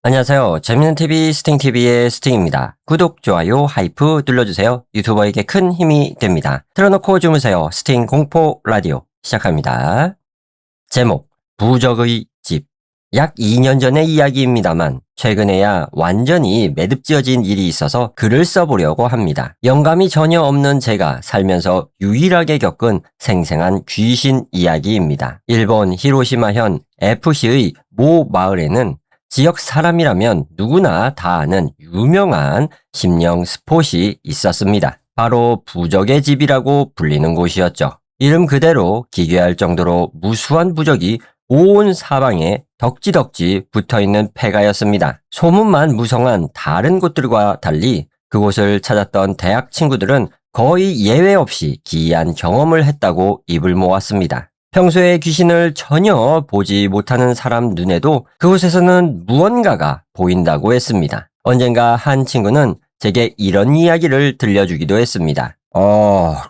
안녕하세요. 재밌는 TV 스팅TV의 스팅입니다. 구독, 좋아요, 하이프 눌러주세요. 유튜버에게 큰 힘이 됩니다. 틀어놓고 주무세요. 스팅 공포 라디오 시작합니다. 제목, 부적의 집. 약 2년 전의 이야기입니다만 최근에야 완전히 매듭지어진 일이 있어서 글을 써보려고 합니다. 영감이 전혀 없는 제가 살면서 유일하게 겪은 생생한 귀신 이야기입니다. 일본 히로시마현 F시의 모 마을에는 지역 사람이라면 누구나 다 아는 유명한 심령 스폿이 있었습니다. 바로 부적의 집이라고 불리는 곳이었죠. 이름 그대로 기괴할 정도로 무수한 부적이 온 사방에 덕지덕지 붙어있는 폐가였습니다. 소문만 무성한 다른 곳들과 달리 그곳을 찾았던 대학 친구들은 거의 예외 없이 기이한 경험을 했다고 입을 모았습니다. 평소에 귀신을 전혀 보지 못하는 사람 눈에도 그곳에서는 무언가가 보인다고 했습니다. 언젠가 한 친구는 제게 이런 이야기를 들려주기도 했습니다.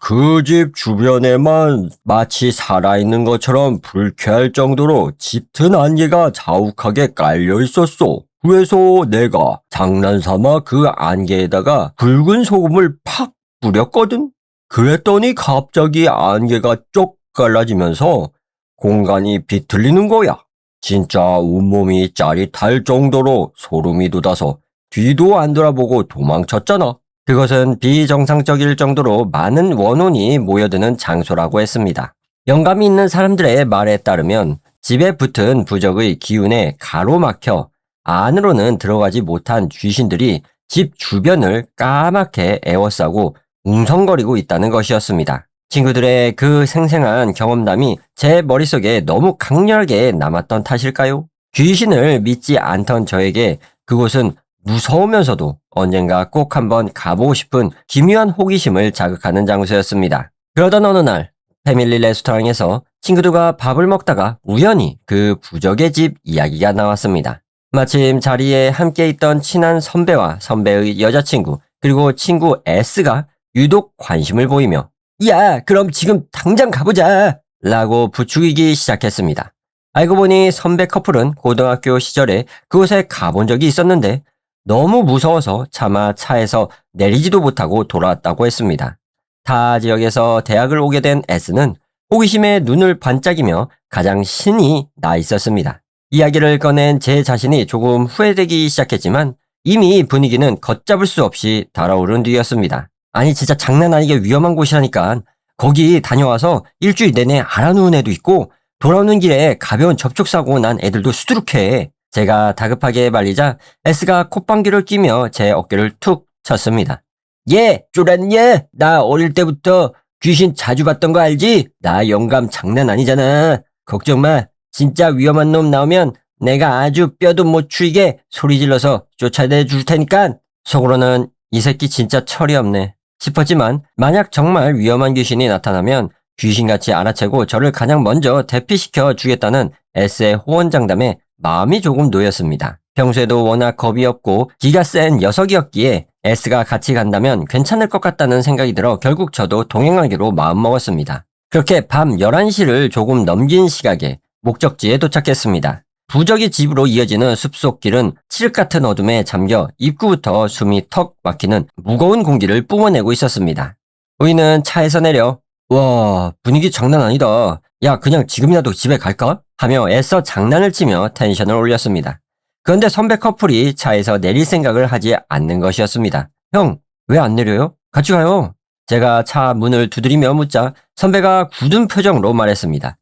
그 집 주변에만 마치 살아있는 것처럼 불쾌할 정도로 짙은 안개가 자욱하게 깔려 있었어. 그래서 내가 장난삼아 그 안개에다가 붉은 소금을 팍 뿌렸거든. 그랬더니 갑자기 안개가 쪽 갈라지면서 공간이 비틀리는 거야. 진짜 온몸이 짜릿할 정도로 소름이 돋아서 뒤도 안 돌아보고 도망쳤잖아. 그것은 비정상적일 정도로 많은 원혼이 모여드는 장소라고 했습니다. 영감이 있는 사람들의 말에 따르면 집에 붙은 부적의 기운에 가로막혀 안으로는 들어가지 못한 귀신들이 집 주변을 까맣게 에워싸고 웅성거리고 있다는 것이었습니다. 친구들의 그 생생한 경험담이 제 머릿속에 너무 강렬하게 남았던 탓일까요? 귀신을 믿지 않던 저에게 그곳은 무서우면서도 언젠가 꼭 한번 가보고 싶은 기묘한 호기심을 자극하는 장소였습니다. 그러던 어느 날 패밀리 레스토랑에서 친구들과 밥을 먹다가 우연히 그 부적의 집 이야기가 나왔습니다. 마침 자리에 함께 있던 친한 선배와 선배의 여자친구 그리고 친구 S가 유독 관심을 보이며 야, 그럼 지금 당장 가보자! 라고 부추기기 시작했습니다. 알고 보니 선배 커플은 고등학교 시절에 그곳에 가본 적이 있었는데 너무 무서워서 차마 차에서 내리지도 못하고 돌아왔다고 했습니다. 타 지역에서 대학을 오게 된 S는 호기심에 눈을 반짝이며 가장 신이 나 있었습니다. 이야기를 꺼낸 제 자신이 조금 후회되기 시작했지만 이미 분위기는 걷잡을 수 없이 달아오른 뒤였습니다. 아니 진짜 장난 아니게 위험한 곳이라니까. 거기 다녀와서 일주일 내내 알아누운 애도 있고 돌아오는 길에 가벼운 접촉사고 난 애들도 수두룩해. 제가 다급하게 말리자 S가 콧방귀를 끼며 제 어깨를 툭 쳤습니다. 얘 쫄았냐? 나 어릴 때부터 귀신 자주 봤던 거 알지? 나 영감 장난 아니잖아. 걱정 마. 진짜 위험한 놈 나오면 내가 아주 뼈도 못 추이게 소리 질러서 쫓아내 줄 테니까. 속으로는 이 새끼 진짜 철이 없네 싶었지만 만약 정말 위험한 귀신이 나타나면 귀신같이 알아채고 저를 가장 먼저 대피시켜 주겠다는 S의 호언장담에 마음이 조금 놓였습니다. 평소에도 워낙 겁이 없고 기가 센 녀석이었기에 S가 같이 간다면 괜찮을 것 같다는 생각이 들어 결국 저도 동행하기로 마음먹었습니다. 그렇게 밤 11시를 조금 넘긴 시각에 목적지에 도착했습니다. 부적의 집으로 이어지는 숲속길은 칠흑 같은 어둠에 잠겨 입구부터 숨이 턱 막히는 무거운 공기를 뿜어내고 있었습니다. 우리는 차에서 내려 와 분위기 장난 아니다. 야 그냥 지금이라도 집에 갈까? 하며 애써 장난을 치며 텐션을 올렸습니다. 그런데 선배 커플이 차에서 내릴 생각을 하지 않는 것이었습니다. 형 왜 안 내려요? 같이 가요. 제가 차 문을 두드리며 묻자 선배가 굳은 표정으로 말했습니다.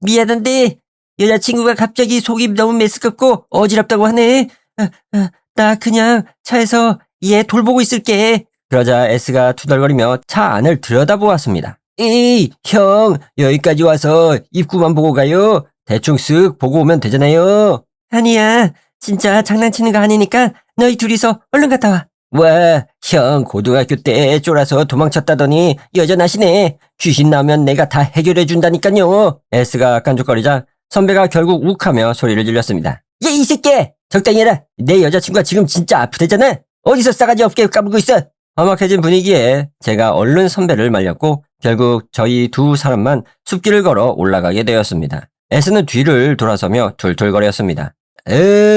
미안한데 여자친구가 갑자기 속이 너무 메스껍고 어지럽다고 하네. 나 그냥 차에서 얘 돌보고 있을게. 그러자 S가 투덜거리며 차 안을 들여다보았습니다. 에이, 형, 여기까지 와서 입구만 보고 가요. 대충 쓱 보고 오면 되잖아요. 아니야, 진짜 장난치는 거 아니니까 너희 둘이서 얼른 갔다 와. 와, 형 고등학교 때 쫄아서 도망쳤다더니 여전하시네. 귀신 나오면 내가 다 해결해 준다니까요. S가 깐족거리자 선배가 결국 욱하며 소리를 질렀습니다. 야, 이 새끼! 적당히 해라. 내 여자친구가 지금 진짜 아프대잖아. 어디서 싸가지 없게 까불고 있어. 험악해진 분위기에 제가 얼른 선배를 말렸고 결국 저희 두 사람만 숲길을 걸어 올라가게 되었습니다. S는 뒤를 돌아서며 툴툴거렸습니다.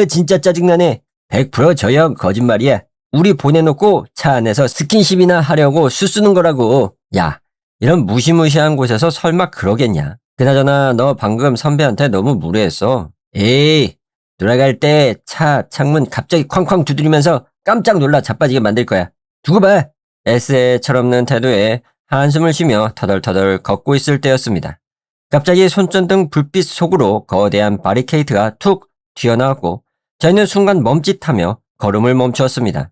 진짜 짜증나네. 100% 저 형 거짓말이야. 우리 보내놓고 차 안에서 스킨십이나 하려고 수쓰는 거라고. 야, 이런 무시무시한 곳에서 설마 그러겠냐. 그나저나 너 방금 선배한테 너무 무례했어. 에이, 돌아갈 때 차 창문 갑자기 쾅쾅 두드리면서 깜짝 놀라 자빠지게 만들 거야. 두고 봐. S의 철없는 태도에 한숨을 쉬며 터덜터덜 걷고 있을 때였습니다. 갑자기 손전등 불빛 속으로 거대한 바리케이트가 툭 튀어나왔고 저희는 순간 멈칫하며 걸음을 멈추었습니다.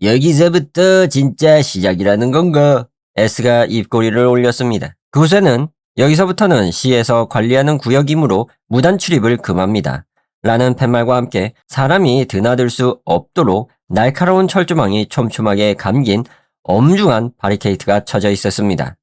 여기서부터 진짜 시작이라는 건가? S가 입꼬리를 올렸습니다. 그곳에는 여기서부터는 시에서 관리하는 구역이므로 무단 출입을 금합니다. 라는 팻말과 함께 사람이 드나들 수 없도록 날카로운 철조망이 촘촘하게 감긴 엄중한 바리케이트가 쳐져 있었습니다.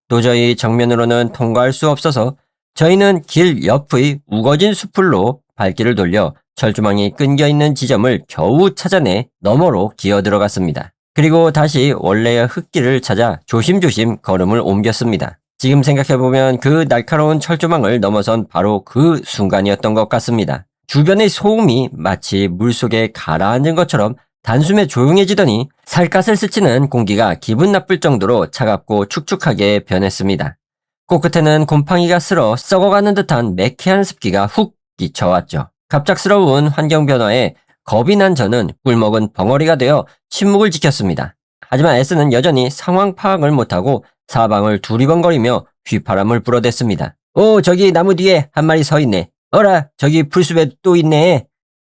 도저히 정면으로는 통과할 수 없어서 저희는 길 옆의 우거진 수풀로 발길을 돌려 철조망이 끊겨있는 지점을 겨우 찾아내 너머로 기어 들어갔습니다. 그리고 다시 원래의 흙길을 찾아 조심조심 걸음을 옮겼습니다. 지금 생각해보면 그 날카로운 철조망을 넘어선 바로 그 순간이었던 것 같습니다. 주변의 소음이 마치 물속에 가라앉은 것처럼 단숨에 조용해지더니 살갗을 스치는 공기가 기분 나쁠 정도로 차갑고 축축하게 변했습니다. 코끝에는 곰팡이가 쓸어 썩어가는 듯한 매캐한 습기가 훅 끼쳐왔죠. 갑작스러운 환경 변화에 겁이 난 저는 꿀먹은 벙어리가 되어 침묵을 지켰습니다. 하지만 S는 여전히 상황 파악을 못하고 사방을 두리번거리며 휘파람을 불어댔습니다. 오, 저기 나무 뒤에 한 마리 서 있네. 어라, 저기 풀숲에 또 있네.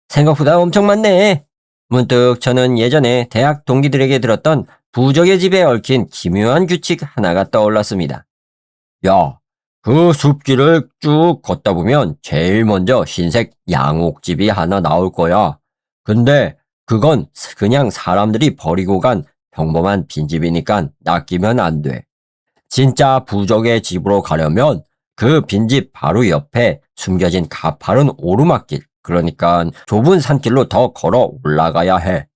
생각보다 엄청 많네. 문득 저는 예전에 대학 동기들에게 들었던 부적의 집에 얽힌 기묘한 규칙 하나가 떠올랐습니다. 야, 그 숲길을 쭉 걷다 보면 제일 먼저 흰색 양옥집이 하나 나올 거야. 근데 그건 그냥 사람들이 버리고 간 평범한 빈집이니까 낚이면 안 돼. 진짜 부적의 집으로 가려면 그 빈집 바로 옆에 숨겨진 가파른 오르막길, 그러니까 좁은 산길로 더 걸어 올라가야 해.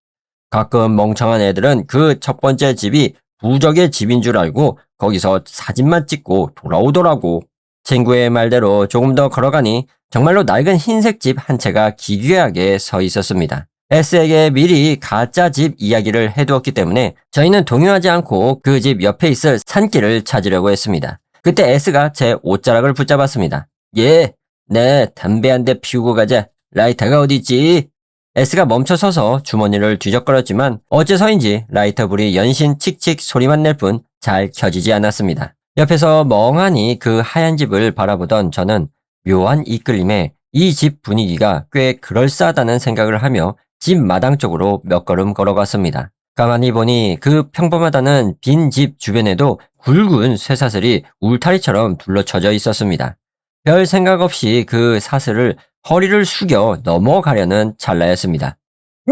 가끔 멍청한 애들은 그 첫 번째 집이 부적의 집인 줄 알고 거기서 사진만 찍고 돌아오더라고. 친구의 말대로 조금 더 걸어가니 정말로 낡은 흰색 집 한 채가 기괴하게 서 있었습니다. S에게 미리 가짜 집 이야기를 해두었기 때문에 저희는 동요하지 않고 그 집 옆에 있을 산길을 찾으려고 했습니다. 그때 S가 제 옷자락을 붙잡았습니다. 예, 네, 담배 한 대 피우고 가자. 라이터가 어디 있지? S가 멈춰서서 주머니를 뒤적거렸지만 어째서인지 라이터 불이 연신 칙칙 소리만 낼 뿐 잘 켜지지 않았습니다. 옆에서 멍하니 그 하얀 집을 바라보던 저는 묘한 이끌림에 이 집 분위기가 꽤 그럴싸하다는 생각을 하며 집 마당 쪽으로 몇 걸음 걸어갔습니다. 가만히 보니 그 평범하다는 빈 집 주변에도 굵은 쇠사슬이 울타리처럼 둘러쳐져 있었습니다. 별 생각 없이 그 사슬을 허리를 숙여 넘어가려는 찰나였습니다.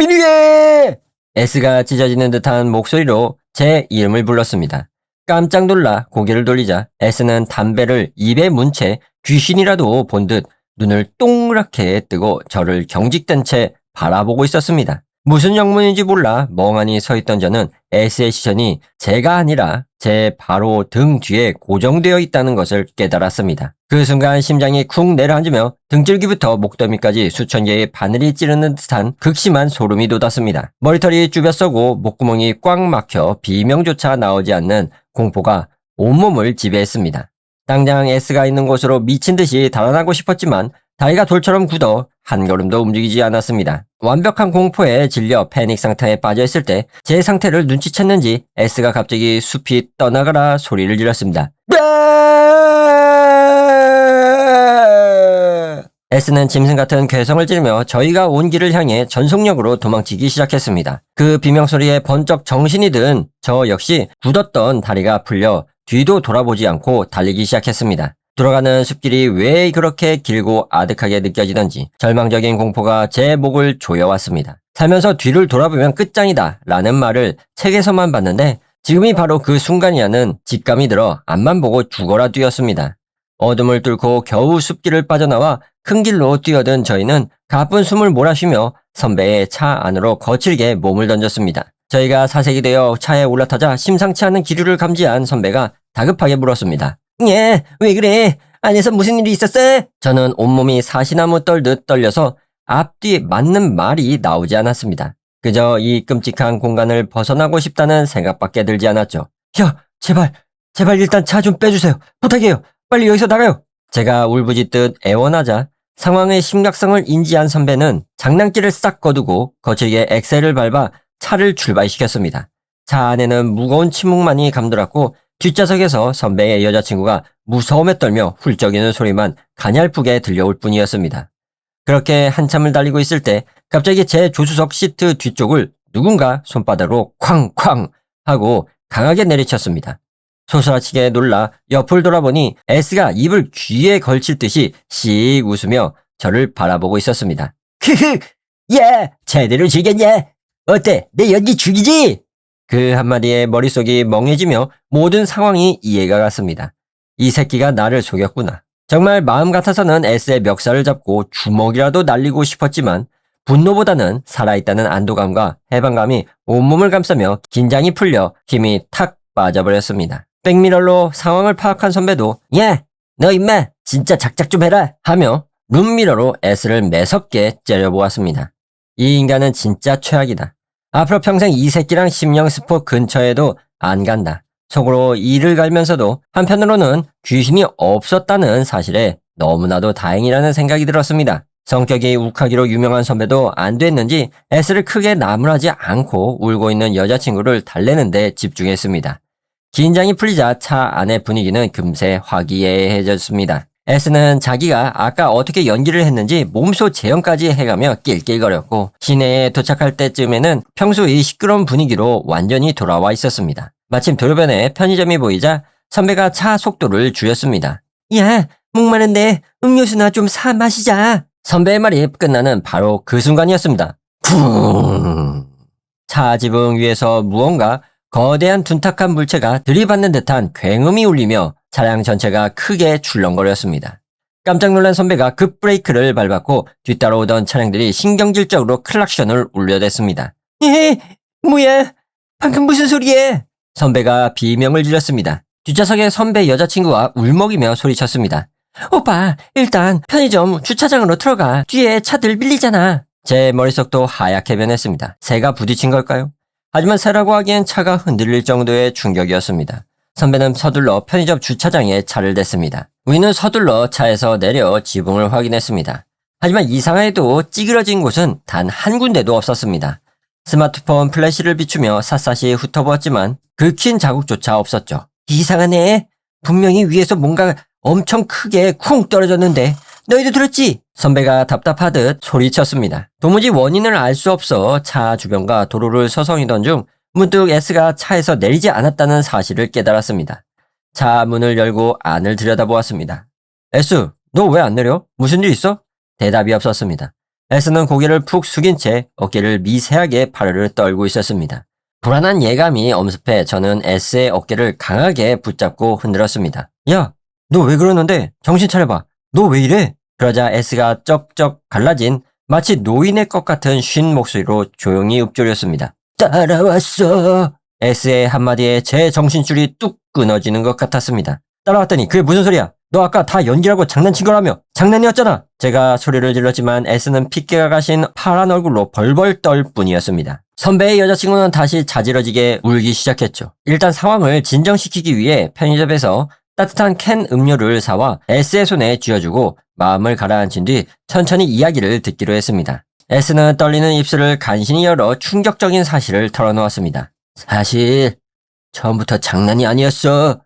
민우예! S가 찢어지는 듯한 목소리로 제 이름을 불렀습니다. 깜짝 놀라 고개를 돌리자 S는 담배를 입에 문 채 귀신이라도 본 듯 눈을 동그랗게 뜨고 저를 경직된 채 바라보고 있었습니다. 무슨 영문인지 몰라 멍하니 서 있던 저는 S의 시선이 제가 아니라 제 바로 등 뒤에 고정되어 있다는 것을 깨달았습니다. 그 순간 심장이 쿵 내려앉으며 등줄기부터 목더미까지 수천 개의 바늘이 찌르는 듯한 극심한 소름이 돋았습니다. 머리털이 쭈뼛서고 목구멍이 꽉 막혀 비명조차 나오지 않는 공포가 온몸을 지배했습니다. 당장 S가 있는 곳으로 미친 듯이 달아나고 싶었지만 다리가 돌처럼 굳어 한 걸음도 움직이지 않았습니다. 완벽한 공포에 질려 패닉 상태에 빠져있을 때 제 상태를 눈치챘는지 S가 갑자기 숲이 떠나가라 소리를 질렀습니다. S는 짐승 같은 괴성을 지르며 저희가 온 길을 향해 전속력으로 도망치기 시작했습니다. 그 비명소리에 번쩍 정신이 든 저 역시 굳었던 다리가 풀려 뒤도 돌아보지 않고 달리기 시작했습니다. 돌아가는 숲길이 왜 그렇게 길고 아득하게 느껴지던지 절망적인 공포가 제 목을 조여왔습니다. 살면서 뒤를 돌아보면 끝장이다 라는 말을 책에서만 봤는데 지금이 바로 그 순간이라는 직감이 들어 앞만 보고 죽어라 뛰었습니다. 어둠을 뚫고 겨우 숲길을 빠져나와 큰 길로 뛰어든 저희는 가쁜 숨을 몰아쉬며 선배의 차 안으로 거칠게 몸을 던졌습니다. 저희가 사색이 되어 차에 올라타자 심상치 않은 기류를 감지한 선배가 다급하게 물었습니다. 예, 왜 그래? 안에서 무슨 일이 있었어? 저는 온몸이 사시나무 떨듯 떨려서 앞뒤에 맞는 말이 나오지 않았습니다. 그저 이 끔찍한 공간을 벗어나고 싶다는 생각밖에 들지 않았죠. 야, 제발 일단 차 좀 빼주세요. 부탁해요. 빨리 여기서 나가요. 제가 울부짖듯 애원하자 상황의 심각성을 인지한 선배는 장난기를 싹 거두고 거칠게 엑셀을 밟아 차를 출발시켰습니다. 차 안에는 무거운 침묵만이 감돌았고 뒷좌석에서 선배의 여자친구가 무서움에 떨며 훌쩍이는 소리만 가냘프게 들려올 뿐이었습니다. 그렇게 한참을 달리고 있을 때 갑자기 제 조수석 시트 뒤쪽을 누군가 손바닥으로 쾅쾅 하고 강하게 내리쳤습니다. 소스라치게 놀라 옆을 돌아보니 S가 입을 귀에 걸칠 듯이 씩 웃으며 저를 바라보고 있었습니다. 크흐! 야! 제대로 즐겼냐? 어때? 내 연기 죽이지? 그 한마디에 머릿속이 멍해지며 모든 상황이 이해가 갔습니다. 이 새끼가 나를 속였구나. 정말 마음 같아서는 S의 멱살을 잡고 주먹이라도 날리고 싶었지만 분노보다는 살아있다는 안도감과 해방감이 온몸을 감싸며 긴장이 풀려 힘이 탁 빠져버렸습니다. 백미러로 상황을 파악한 선배도 야! 너 임마 진짜 작작 좀 해라! 하며 룸미러로 S를 매섭게 째려보았습니다. 이 인간은 진짜 최악이다. 앞으로 평생 이 새끼랑 심령스포 근처에도 안 간다. 속으로 이를 갈면서도 한편으로는 귀신이 없었다는 사실에 너무나도 다행이라는 생각이 들었습니다. 성격이 욱하기로 유명한 선배도 안 됐는지 S를 크게 나무라지 않고 울고 있는 여자친구를 달래는데 집중했습니다. 긴장이 풀리자 차 안의 분위기는 금세 화기애애해졌습니다. S는 자기가 아까 어떻게 연기를 했는지 몸소 재현까지 해가며 낄낄거렸고 시내에 도착할 때쯤에는 평소의 시끄러운 분위기로 완전히 돌아와 있었습니다. 마침 도로변에 편의점이 보이자 선배가 차 속도를 줄였습니다. 야, 목마른데 음료수나 좀 사 마시자. 선배의 말이 끝나는 바로 그 순간이었습니다. 쿵! 차 지붕 위에서 무언가 거대한 둔탁한 물체가 들이받는 듯한 굉음이 울리며 차량 전체가 크게 출렁거렸습니다. 깜짝 놀란 선배가 급브레이크를 밟았고 뒤따라오던 차량들이 신경질적으로 클락션을 울려댔습니다. 뭐야? 방금 무슨 소리야? 선배가 비명을 질렀습니다. 뒷좌석에 선배 여자친구가 울먹이며 소리쳤습니다. 오빠, 일단 편의점 주차장으로 들어가. 뒤에 차들 밀리잖아. 제 머릿속도 하얗게 변했습니다. 새가 부딪힌 걸까요? 하지만 새라고 하기엔 차가 흔들릴 정도의 충격이었습니다. 선배는 서둘러 편의점 주차장에 차를 댔습니다. 우리는 서둘러 차에서 내려 지붕을 확인했습니다. 하지만 이상하게도 찌그러진 곳은 단 한 군데도 없었습니다. 스마트폰 플래시를 비추며 샅샅이 훑어보았지만 긁힌 자국조차 없었죠. 이상하네. 분명히 위에서 뭔가 엄청 크게 쿵 떨어졌는데 너희도 들었지? 선배가 답답하듯 소리쳤습니다. 도무지 원인을 알 수 없어 차 주변과 도로를 서성이던 중 문득 S가 차에서 내리지 않았다는 사실을 깨달았습니다. 차 문을 열고 안을 들여다보았습니다. S, 너 왜 안 내려? 무슨 일 있어? 대답이 없었습니다. S는 고개를 푹 숙인 채 어깨를 미세하게 파르르 떨고 있었습니다. 불안한 예감이 엄습해 저는 S의 어깨를 강하게 붙잡고 흔들었습니다. 야, 너 왜 그러는데? 정신 차려봐. 너 왜 이래? 그러자 S가 쩍쩍 갈라진 마치 노인의 것 같은 쉰 목소리로 조용히 읊조렸습니다. 따라왔어. S의 한마디에 제 정신줄이 뚝 끊어지는 것 같았습니다. 따라왔더니 그게 무슨 소리야? 너 아까 다 연기라고 장난친 거라며. 장난이었잖아. 제가 소리를 질렀지만 S는 핏기가 가신 파란 얼굴로 벌벌 떨 뿐이었습니다. 선배의 여자친구는 다시 자지러지게 울기 시작했죠. 일단 상황을 진정시키기 위해 편의점에서 따뜻한 캔 음료를 사와 S의 손에 쥐어주고 마음을 가라앉힌 뒤 천천히 이야기를 듣기로 했습니다. S는 떨리는 입술을 간신히 열어 충격적인 사실을 털어놓았습니다. 사실 처음부터 장난이 아니었어.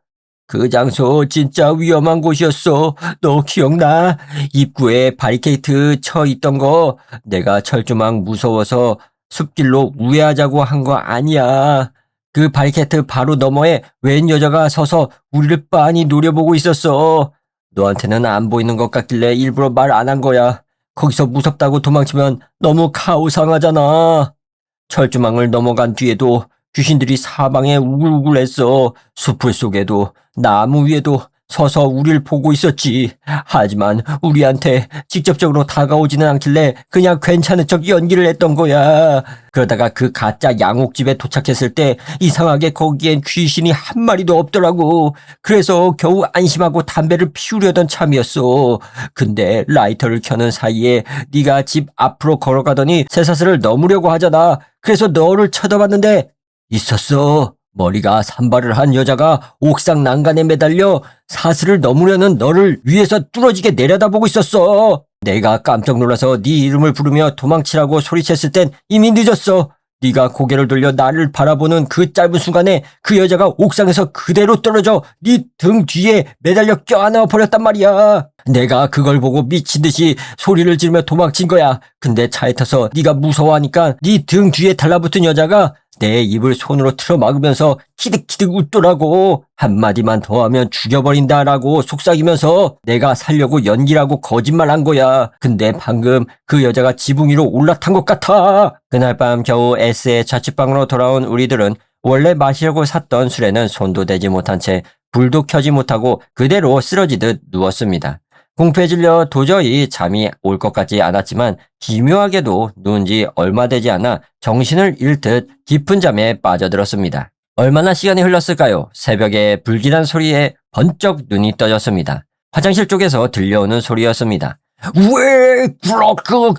그 장소 진짜 위험한 곳이었어. 너 기억나? 입구에 바리케이트 쳐 있던 거 내가 철조망 무서워서 숲길로 우회하자고 한 거 아니야. 그 바리케이트 바로 너머에 웬 여자가 서서 우리를 빤히 노려보고 있었어. 너한테는 안 보이는 것 같길래 일부러 말 안 한 거야. 거기서 무섭다고 도망치면 너무 카오상하잖아. 철조망을 넘어간 뒤에도 귀신들이 사방에 우글우글했어. 숲을 속에도 나무 위에도 서서 우릴 보고 있었지. 하지만 우리한테 직접적으로 다가오지는 않길래 그냥 괜찮은 척 연기를 했던 거야. 그러다가 그 가짜 양옥집에 도착했을 때 이상하게 거기엔 귀신이 한 마리도 없더라고. 그래서 겨우 안심하고 담배를 피우려던 참이었어. 근데 라이터를 켜는 사이에 네가 집 앞으로 걸어가더니 쇠사슬을 넘으려고 하잖아. 그래서 너를 쳐다봤는데 있었어. 머리가 산발을 한 여자가 옥상 난간에 매달려 사슬을 넘으려는 너를 위에서 뚫어지게 내려다보고 있었어. 내가 깜짝 놀라서 네 이름을 부르며 도망치라고 소리쳤을 땐 이미 늦었어. 네가 고개를 돌려 나를 바라보는 그 짧은 순간에 그 여자가 옥상에서 그대로 떨어져 네 등 뒤에 매달려 껴안아 버렸단 말이야. 내가 그걸 보고 미친 듯이 소리를 지르며 도망친 거야. 근데 차에 타서 네가 무서워하니까 네 등 뒤에 달라붙은 여자가 내 입을 손으로 틀어막으면서 키득키득 웃더라고. 한마디만 더 하면 죽여버린다라고 속삭이면서 내가 살려고 연기라고 거짓말한 거야. 근데 방금 그 여자가 지붕 위로 올라탄 것 같아. 그날 밤 겨우 S의 자취방으로 돌아온 우리들은 원래 마시려고 샀던 술에는 손도 대지 못한 채 불도 켜지 못하고 그대로 쓰러지듯 누웠습니다. 공포에 질려 도저히 잠이 올 것 같지 않았지만 기묘하게도 누운 지 얼마 되지 않아 정신을 잃듯 깊은 잠에 빠져들었습니다. 얼마나 시간이 흘렀을까요? 새벽에 불길한 소리에 번쩍 눈이 떠졌습니다. 화장실 쪽에서 들려오는 소리였습니다. 우엑! 브로크!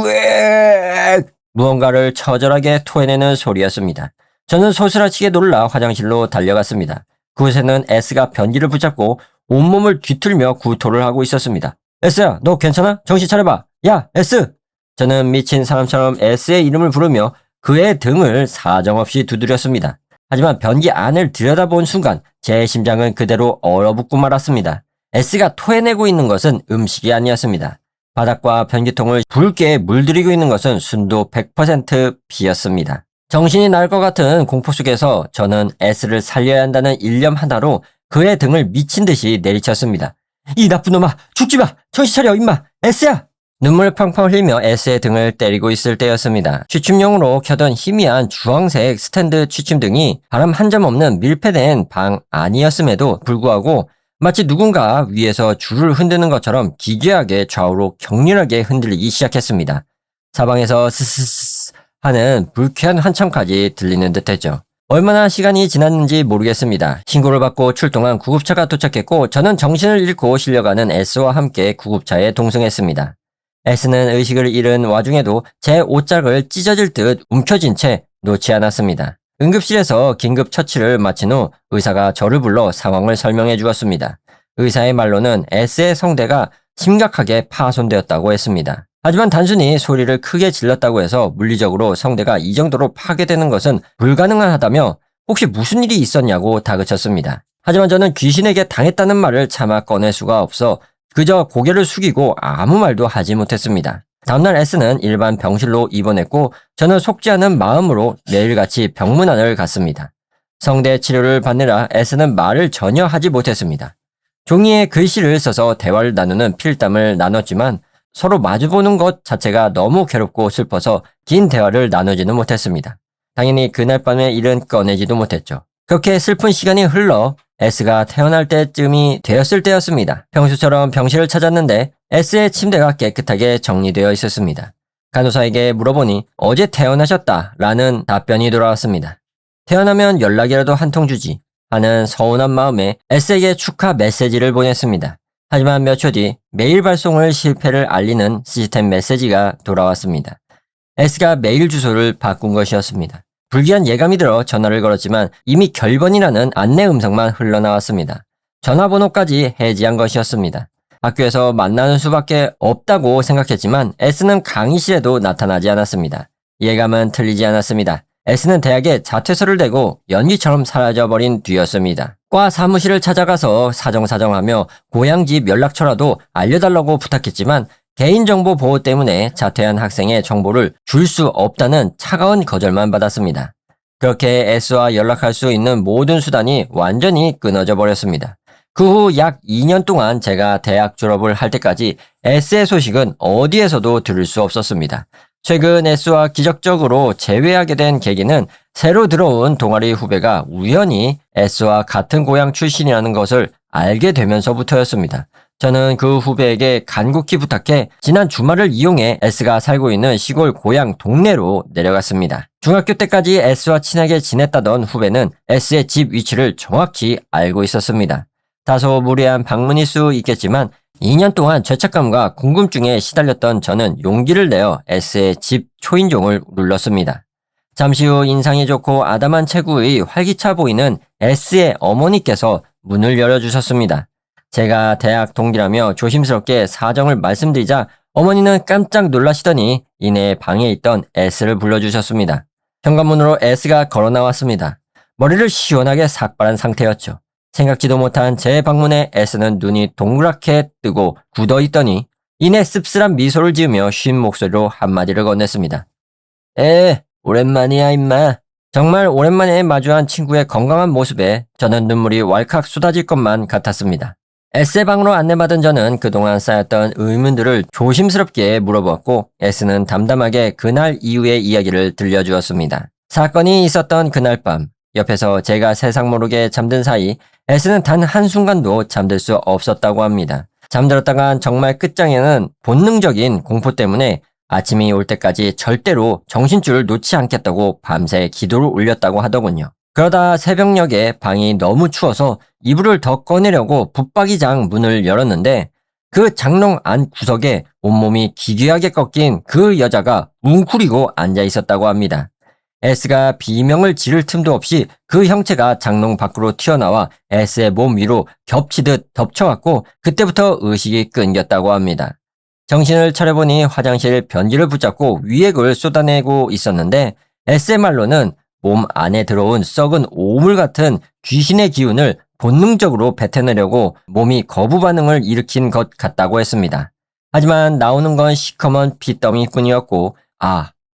우엑! 무언가를 처절하게 토해내는 소리였습니다. 저는 소스라치게 놀라 화장실로 달려갔습니다. 그곳에는 S가 변기를 붙잡고 온몸을 뒤틀며 구토를 하고 있었습니다. S야, 너 괜찮아? 정신 차려봐. 야, S! 저는 미친 사람처럼 S의 이름을 부르며 그의 등을 사정없이 두드렸습니다. 하지만 변기 안을 들여다본 순간 제 심장은 그대로 얼어붙고 말았습니다. S가 토해내고 있는 것은 음식이 아니었습니다. 바닥과 변기통을 붉게 물들이고 있는 것은 순도 100% 비였습니다. 정신이 날 것 같은 공포 속에서 저는 S를 살려야 한다는 일념 하나로 그의 등을 미친 듯이 내리쳤습니다. 이 나쁜 놈아, 죽지 마! 정신 차려, 임마! S야! 눈물 펑펑 흘리며 S의 등을 때리고 있을 때였습니다. 취침용으로 켜던 희미한 주황색 스탠드 취침등이 바람 한 점 없는 밀폐된 방 안이었음에도 불구하고 마치 누군가 위에서 줄을 흔드는 것처럼 기괴하게 좌우로 격렬하게 흔들리기 시작했습니다. 사방에서 스스스 하는 불쾌한 한참까지 들리는 듯했죠. 얼마나 시간이 지났는지 모르겠습니다. 신고를 받고 출동한 구급차가 도착했고 저는 정신을 잃고 실려가는 S와 함께 구급차에 동승했습니다. S는 의식을 잃은 와중에도 제 옷장을 찢어질 듯 움켜쥔 채 놓지 않았습니다. 응급실에서 긴급 처치를 마친 후 의사가 저를 불러 상황을 설명해 주었습니다. 의사의 말로는 S의 성대가 심각하게 파손되었다고 했습니다. 하지만 단순히 소리를 크게 질렀다고 해서 물리적으로 성대가 이 정도로 파괴되는 것은 불가능하다며 혹시 무슨 일이 있었냐고 다그쳤습니다. 하지만 저는 귀신에게 당했다는 말을 차마 꺼낼 수가 없어 그저 고개를 숙이고 아무 말도 하지 못했습니다. 다음날 S는 일반 병실로 입원했고 저는 속지 않은 마음으로 매일같이 병문안을 갔습니다. 성대 치료를 받느라 S는 말을 전혀 하지 못했습니다. 종이에 글씨를 써서 대화를 나누는 필담을 나눴지만 서로 마주보는 것 자체가 너무 괴롭고 슬퍼서 긴 대화를 나누지는 못했습니다. 당연히 그날 밤의 일은 꺼내지도 못했죠. 그렇게 슬픈 시간이 흘러 S가 태어날 때쯤이 되었을 때였습니다. 평소처럼 병실을 찾았는데 S의 침대가 깨끗하게 정리되어 있었습니다. 간호사에게 물어보니 어제 태어나셨다라는 답변이 돌아왔습니다. 태어나면 연락이라도 한 통 주지 하는 서운한 마음에 S에게 축하 메시지를 보냈습니다. 하지만 몇 초 뒤 메일 발송을 실패를 알리는 시스템 메시지가 돌아왔습니다. S가 메일 주소를 바꾼 것이었습니다. 불길한 예감이 들어 전화를 걸었지만 이미 결번이라는 안내 음성만 흘러나왔습니다. 전화번호까지 해지한 것이었습니다. 학교에서 만나는 수밖에 없다고 생각했지만 S는 강의실에도 나타나지 않았습니다. 예감은 틀리지 않았습니다. S는 대학에 자퇴서를 대고 연기처럼 사라져버린 뒤였습니다. 과 사무실을 찾아가서 사정사정하며 고향집 연락처라도 알려달라고 부탁했지만 개인정보 보호 때문에 자퇴한 학생의 정보를 줄 수 없다는 차가운 거절만 받았습니다. 그렇게 S와 연락할 수 있는 모든 수단이 완전히 끊어져 버렸습니다. 그 후 약 2년 동안 제가 대학 졸업을 할 때까지 S의 소식은 어디에서도 들을 수 없었습니다. 최근 S와 기적적으로 재회하게 된 계기는 새로 들어온 동아리 후배가 우연히 S와 같은 고향 출신이라는 것을 알게 되면서부터였습니다. 저는 그 후배에게 간곡히 부탁해 지난 주말을 이용해 S가 살고 있는 시골 고향 동네로 내려갔습니다. 중학교 때까지 S와 친하게 지냈다던 후배는 S의 집 위치를 정확히 알고 있었습니다. 다소 무례한 방문일 수 있겠지만 2년 동안 죄책감과 궁금증에 시달렸던 저는 용기를 내어 S의 집 초인종을 눌렀습니다. 잠시 후 인상이 좋고 아담한 체구의 활기차 보이는 S의 어머니께서 문을 열어주셨습니다. 제가 대학 동기라며 조심스럽게 사정을 말씀드리자 어머니는 깜짝 놀라시더니 이내 방에 있던 S를 불러주셨습니다. 현관문으로 S가 걸어 나왔습니다. 머리를 시원하게 삭발한 상태였죠. 생각지도 못한 제 방문에 S는 눈이 동그랗게 뜨고 굳어있더니 이내 씁쓸한 미소를 지으며 쉰 목소리로 한마디를 건넸습니다. 오랜만이야 임마. 정말 오랜만에 마주한 친구의 건강한 모습에 저는 눈물이 왈칵 쏟아질 것만 같았습니다. S의 방으로 안내받은 저는 그동안 쌓였던 의문들을 조심스럽게 물어보았고 S는 담담하게 그날 이후의 이야기를 들려주었습니다. 사건이 있었던 그날 밤 옆에서 제가 세상 모르게 잠든 사이 S는 단 한순간도 잠들 수 없었다고 합니다. 잠들었다간 정말 끝장에는 본능적인 공포 때문에 아침이 올 때까지 절대로 정신줄을 놓지 않겠다고 밤새 기도를 올렸다고 하더군요. 그러다 새벽녘에 방이 너무 추워서 이불을 더 꺼내려고 붙박이장 문을 열었는데 그 장롱 안 구석에 온몸이 기괴하게 꺾인 그 여자가 웅크리고 앉아 있었다고 합니다. S가 비명을 지를 틈도 없이 그 형체가 장롱 밖으로 튀어나와 S의 몸 위로 겹치듯 덮쳐왔고 그때부터 의식이 끊겼다고 합니다. 정신을 차려보니 화장실 변기를 붙잡고 위액을 쏟아내고 있었는데 S의 말로는 몸 안에 들어온 썩은 오물 같은 귀신의 기운을 본능적으로 뱉어내려고 몸이 거부 반응을 일으킨 것 같다고 했습니다. 하지만 나오는 건 시커먼 핏더미뿐이었고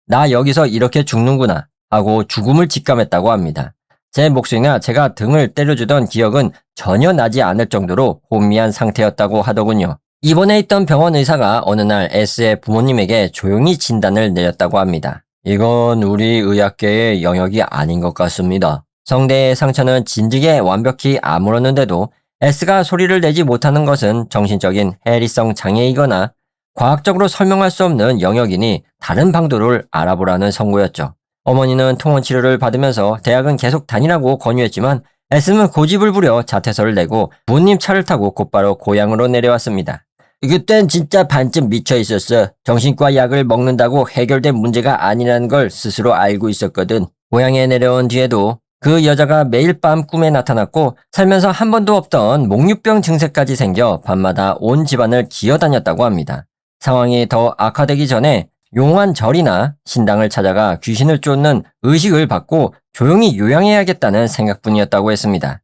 나 여기서 이렇게 죽는구나 하고 죽음을 직감했다고 합니다. 제 목소리나 제가 등을 때려주던 기억은 전혀 나지 않을 정도로 혼미한 상태였다고 하더군요. 입원해 있던 병원 의사가 어느 날 S의 부모님에게 조용히 진단을 내렸다고 합니다. 이건 우리 의학계의 영역이 아닌 것 같습니다. 성대의 상처는 진즉에 완벽히 아물었는데도 S가 소리를 내지 못하는 것은 정신적인 해리성 장애이거나 과학적으로 설명할 수 없는 영역이니 다른 방도를 알아보라는 선고였죠. 어머니는 통원 치료를 받으면서 대학은 계속 다니라고 권유했지만 S는 고집을 부려 자퇴서를 내고 부모님 차를 타고 곧바로 고향으로 내려왔습니다. 그땐 진짜 반쯤 미쳐 있었어. 정신과 약을 먹는다고 해결된 문제가 아니라는 걸 스스로 알고 있었거든. 고향에 내려온 뒤에도 그 여자가 매일 밤 꿈에 나타났고 살면서 한 번도 없던 목류병 증세까지 생겨 밤마다 온 집안을 기어다녔다고 합니다. 상황이 더 악화되기 전에 용한 절이나 신당을 찾아가 귀신을 쫓는 의식을 받고 조용히 요양해야겠다는 생각뿐이었다고 했습니다.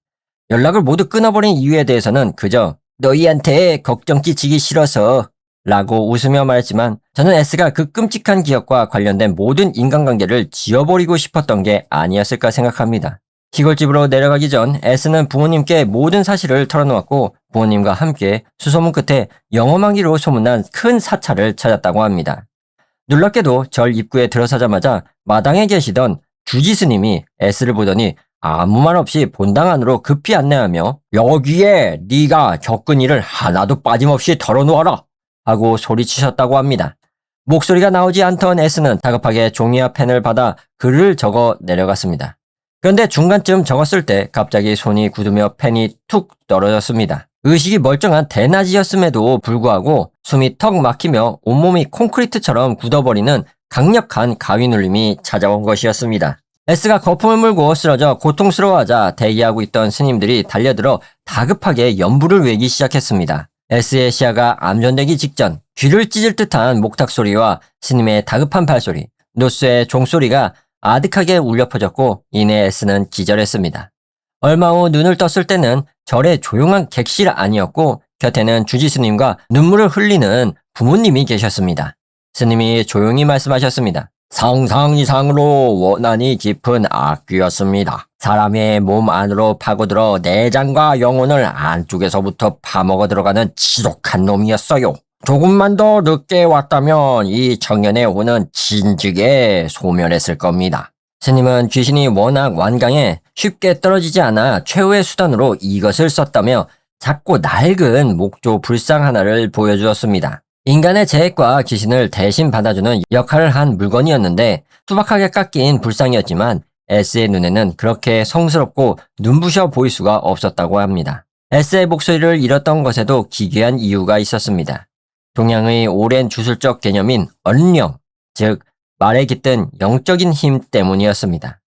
연락을 모두 끊어버린 이유에 대해서는 그저 너희한테 걱정 끼치기 싫어서 라고 웃으며 말했지만 저는 S가 그 끔찍한 기억과 관련된 모든 인간관계를 지워버리고 싶었던 게 아니었을까 생각합니다. 시골집으로 내려가기 전 S는 부모님께 모든 사실을 털어놓았고 부모님과 함께 수소문 끝에 영험하기로 소문난 큰 사찰을 찾았다고 합니다. 놀랍게도 절 입구에 들어서자마자 마당에 계시던 주지스님이 S를 보더니 아무 말 없이 본당 안으로 급히 안내하며 여기에 네가 겪은 일을 하나도 빠짐없이 털어놓아라 하고 소리치셨다고 합니다. 목소리가 나오지 않던 S는 다급하게 종이와 펜을 받아 글을 적어 내려갔습니다. 그런데 중간쯤 적었을 때 갑자기 손이 굳으며 펜이 툭 떨어졌습니다. 의식이 멀쩡한 대낮이었음에도 불구하고 숨이 턱 막히며 온몸이 콘크리트처럼 굳어버리는 강력한 가위 눌림이 찾아온 것이었습니다. S가 거품을 물고 쓰러져 고통스러워하자 대기하고 있던 스님들이 달려들어 다급하게 연부를 외기 시작했습니다. S의 시야가 암전되기 직전 귀를 찢을 듯한 목탁 소리와 스님의 다급한 발소리, 노스의 종소리가 아득하게 울려 퍼졌고 이내 S는 기절했습니다. 얼마 후 눈을 떴을 때는 절의 조용한 객실 아니었고 곁에는 주지스님과 눈물을 흘리는 부모님이 계셨습니다. 스님이 조용히 말씀하셨습니다. 상상 이상으로 원한이 깊은 악귀였습니다. 사람의 몸 안으로 파고들어 내장과 영혼을 안쪽에서부터 파먹어 들어가는 지독한 놈이었어요. 조금만 더 늦게 왔다면 이 청년의 혼은 진즉에 소멸했을 겁니다. 스님은 귀신이 워낙 완강해 쉽게 떨어지지 않아 최후의 수단으로 이것을 썼다며 작고 낡은 목조 불상 하나를 보여주었습니다. 인간의 재해과 귀신을 대신 받아주는 역할을 한 물건이었는데 투박하게 깎인 불상이었지만 S의 눈에는 그렇게 성스럽고 눈부셔 보일 수가 없었다고 합니다. S의 목소리를 잃었던 것에도 기괴한 이유가 있었습니다. 동양의 오랜 주술적 개념인 언령, 즉 말에 깃든 영적인 힘 때문이었습니다.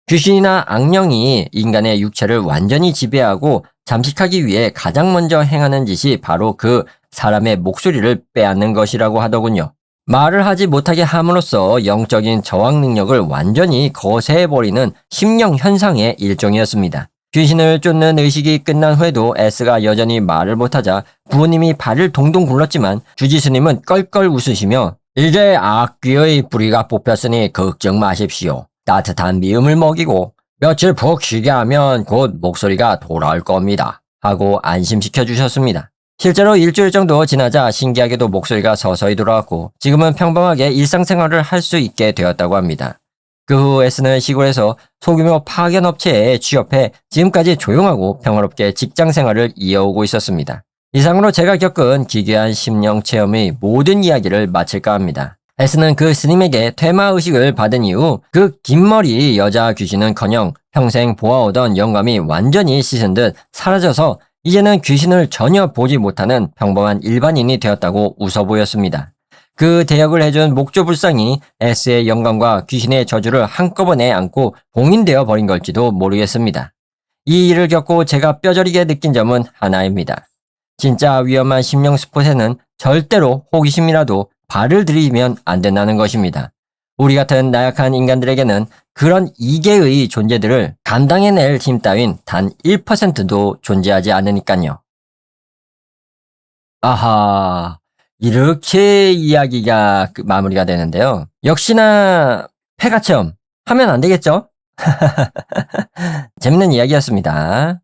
귀신이나 악령이 인간의 육체를 완전히 지배하고 잠식하기 위해 가장 먼저 행하는 짓이 바로 그 사람의 목소리를 빼앗는 것이라고 하더군요. 말을 하지 못하게 함으로써 영적인 저항 능력을 완전히 거세해버리는 심령 현상의 일종이었습니다. 귀신을 쫓는 의식이 끝난 후에도 S가 여전히 말을 못하자 부모님이 발을 동동 굴렀지만 주지스님은 껄껄 웃으시며 이제 악귀의 뿌리가 뽑혔으니 걱정 마십시오. 따뜻한 미음을 먹이고 며칠 푹 쉬게 하면 곧 목소리가 돌아올 겁니다. 하고 안심시켜 주셨습니다. 실제로 일주일 정도 지나자 신기하게도 목소리가 서서히 돌아왔고 지금은 평범하게 일상생활을 할 수 있게 되었다고 합니다. 그 후 S는 시골에서 소규모 파견 업체에 취업해 지금까지 조용하고 평화롭게 직장 생활을 이어오고 있었습니다. 이상으로 제가 겪은 기괴한 심령 체험의 모든 이야기를 마칠까 합니다. S는 그 스님에게 퇴마의식을 받은 이후 그 긴 머리 여자 귀신은커녕 평생 보아오던 영감이 완전히 씻은 듯 사라져서 이제는 귀신을 전혀 보지 못하는 평범한 일반인이 되었다고 웃어 보였습니다. 그 대역을 해준 목조불상이 S의 영감과 귀신의 저주를 한꺼번에 안고 봉인되어 버린 걸지도 모르겠습니다. 이 일을 겪고 제가 뼈저리게 느낀 점은 하나입니다. 진짜 위험한 심령 스폿에는 절대로 호기심이라도 발을 들이면 안 된다는 것입니다. 우리 같은 나약한 인간들에게는 그런 이계의 존재들을 감당해낼 힘 따윈 단 1%도 존재하지 않으니까요. 아하, 이렇게 이야기가 마무리가 되는데요. 역시나 폐가체험 하면 안 되겠죠? 재밌는 이야기였습니다.